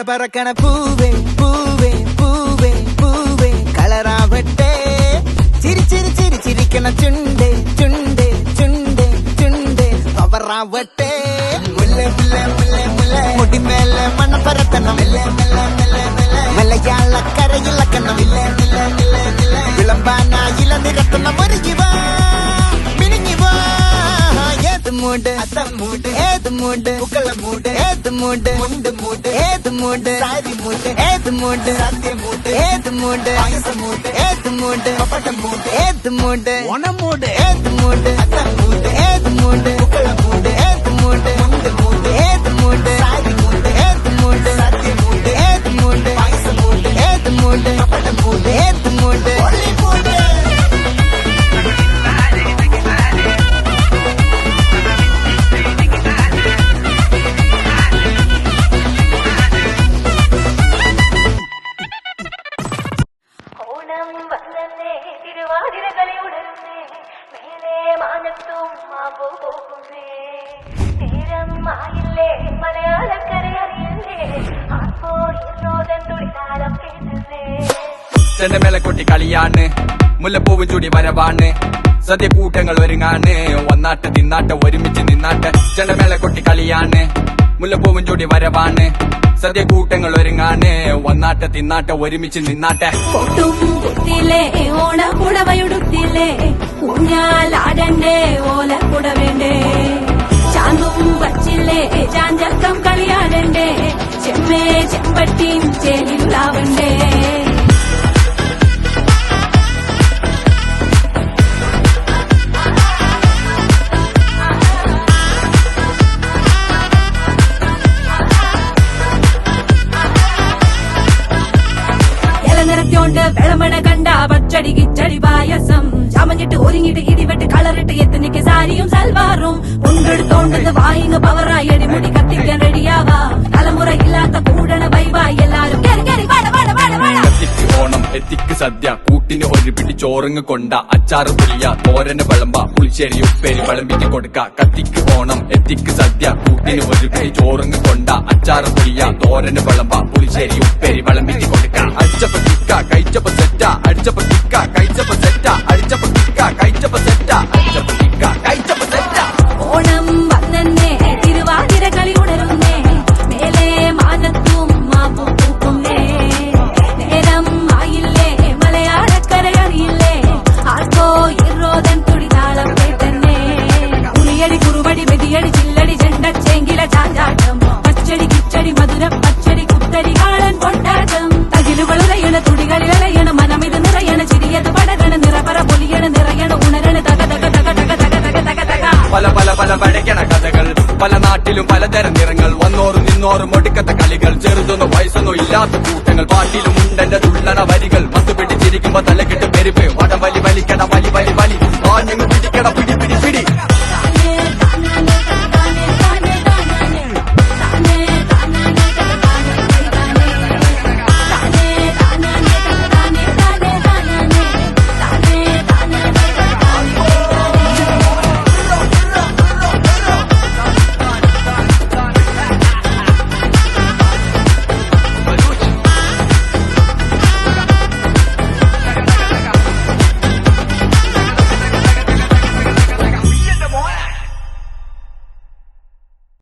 പറക്കണ പൂവേ പൂവേ പൂവേ പൂവേ കളറാവട്ടെ ചിരി ചിരി ചിരി ചിരിക്കണ ചുണ്ടേ ചുണ്ടേ ചുണ്ടേ ചുണ്ടേ പവറാവട്ടെ മുല്ല മുല്ല മുല്ല മുല്ല മുടിമേലെ മണ പരത്തണം മലയാള കരയിലക്കണം വിളമ്പാനായില നിരത്തണം ഒരുങ്ങിവാ മിനിങ്ങിവാ ഏത് മൂട് അത്തം മൂട് ഏത് മൂട് പുക്കള മൂട് ഏത് മൂട് മുണ്ട് മൂട് ഏത് മൂട് സാരി മൂട് ഏത് മൂട് സത്യ മൂട് ഏത് മൂട് പായസ മൂട് ഏത് മൂട് പപ്പട മൂട് ഏത് മൂട് ഓണം മൂട് ഏത് മൂട് അത്തം മൂട് ഏത് മൂട് പുക്കള മൂട് ഏത് മൂട് മുണ്ട് മൂട് ഏത് മൂട് സാരി മൂട് ഏത് മൂട് സത്യ മൂട് ഏത് മൂട് പായസ മൂട് ഏത് മൂട് പപ്പട മൂട് ഏത് മൂട് ഒള്ളി മൂട് ചെണ്ടമേള കൊട്ടി കളിയാണ് മുല്ലപ്പൂവും ചൂടി വരവാണ് സദ്യ കൂട്ടങ്ങൾ ഒരുങ്ങാണ് ഒന്നാട്ട് തിന്നാട്ട് ഒരുമിച്ച് നിന്നാട്ട് ചെണ്ടമേള കൊട്ടി കളിയാണ് മുല്ലപ്പൂവും ചൂടി വരവാണ് സദ്യ കൂട്ടങ്ങൾ ഒരുങ്ങാണ് ഒന്നാട്ട് തിന്നാട്ട് ഒരുമിച്ച് നിന്നാട്ടെ കൊട്ടും കുത്തിലേ ഓണക്കുടവയുടുത്തില്ലേ ഊഞ്ഞാലാടണ്ടേ ഓലക്കുട വേണ്ടേ ചാന്തും വച്ചില്ലേ ചാഞ്ചക്കം കളിയാടണ്ടേ ചെമ്മേ ചെമ്പട്ടിയും ചേലിലാവണ്ടേ നിറത്തോണ്ട് വെളമണ കണ്ട പച്ചടി കിച്ചടി പായസം ചമഞ്ഞിട്ട് ഒരുങ്ങിട്ട് ഇടിവെട്ട് കളറിട്ട് എത്തനിക്ക് സാരിയും സൽവാറും കൊണ്ടെടുത്തോണ്ടെന്ന് വായിന്ന് പവറായി അടിമുടി കത്തിക്കാൻ റെഡിയാവാ തലമുറ ഇല്ലാത്ത കൂടണ വൈവായി എല്ലാരും കത്തിക്ക് ഓണം എത്തിക്ക് സദ്യ കൂട്ടിന് ഒരു പിടി ചോറങ്ങ് കൊണ്ട അച്ചാറ് പുളിയ തോരന് വിളമ്പ പുളിശ്ശേരി ഉപ്പേരി വിളമ്പിക്ക് കൊടുക്ക കത്തിക്ക് ഓണം എത്തിക്ക് സദ്യ കൂട്ടിന് ഒരു പിടി ചോറങ്ങ് കൊണ്ട അച്ചാറ് പുളിയ തോരന് വിളമ്പ പുളിശ്ശേരി ഉപ്പേരി വിളമ്പിക്ക് കൊടുക്ക അടിച്ചപ്പ തിക്ക കഴിച്ചപ്പ സെറ്റ അടിച്ചപ്പ തിക്ക കഴിച്ചപ്പ സെറ്റ അടിച്ചപ്പ തിക്ക കഴിച്ചപ്പ സെറ്റ അടിച്ചപ്പ തിക്ക കഴിച്ചപ്പ സെറ്റ ഓണം വന്നേ തിരുവാതിര കളി ഉണരുന്നേ മേലെ മാനത്തും മാപ്പൂക്കുന്നേ നേരം ആയില്ലേ മലയാളക്കരയറിയില്ലേ ആർക്കോ ഇറോതൻ തുടിതാളം കേട്ടന്നെ ഉളിയടി കുറുവടി വെടിയടി ചില്ലടി ചെണ്ട ചേങ്കില ചാഞ്ചാട്ടം പച്ചടി കിച്ചടി മധുരം പച്ചടി കുത്തരി കാളൻ കൊണ്ടാട്ടം തകിലുകളുറയണ തുടികളിലറയണ മനമിത് നിറയണ ചിരിയത് പടകണ നിറപറ പൊലിയണ നിറയണ ഉണരണ തക തക തക തക തക തക തക തക പല പല പല പഴയ്ക്കണ കഥകൾ പല നാട്ടിലും പലതരം നിറങ്ങൾ വന്നോറും നിന്നോറും ഒടുക്കത്തെ കളികൾ ചെറുതൊന്നോ വയസ്സൊന്നോ ഇല്ലാത്ത കൂട്ടങ്ങൾ പാട്ടിലും ഉണ്ടെന്റെ തുള്ളണ വരികൾ പത്ത് പിടിച്ചിരിക്കുമ്പോ തലക്കെട്ട് പെരുപ്പ് വടം വലി വലിക്കണ വലി വലി